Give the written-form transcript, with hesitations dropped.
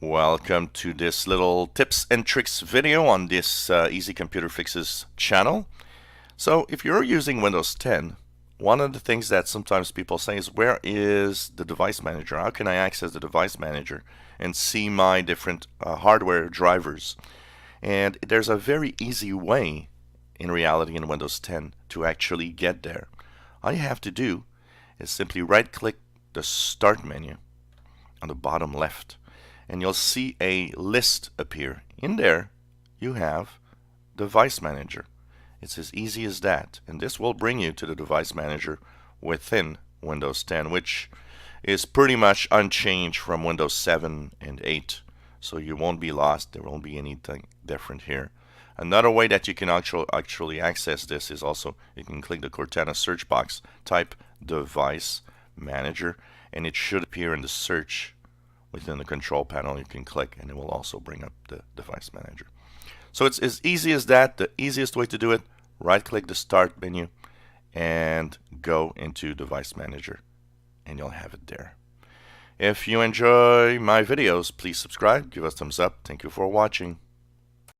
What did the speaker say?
Welcome to this little tips and tricks video on this Easy Computer Fixes channel. So if you're using Windows 10, one of the things that sometimes people say is, where is the device manager? How can I access the device manager and see my different hardware drivers? And there's a very easy way in reality in Windows 10 to actually get there. All you have to do is simply right-click the Start menu on the bottom left, and you'll see a list appear. In there, you have Device Manager. It's as easy as that, and this will bring you to the Device Manager within Windows 10, which is pretty much unchanged from Windows 7 and 8, so you won't be lost. There won't be anything different here. Another way that you can actually access this is also you can click the Cortana search box, type Device Manager, and it should appear in the search within the control panel. You can click and it will also bring up the device manager. So it's as easy as that. The easiest way to do it, right click the Start menu and go into Device Manager and you'll have it there. If you enjoy my videos, please subscribe, give us a thumbs up. Thank you for watching.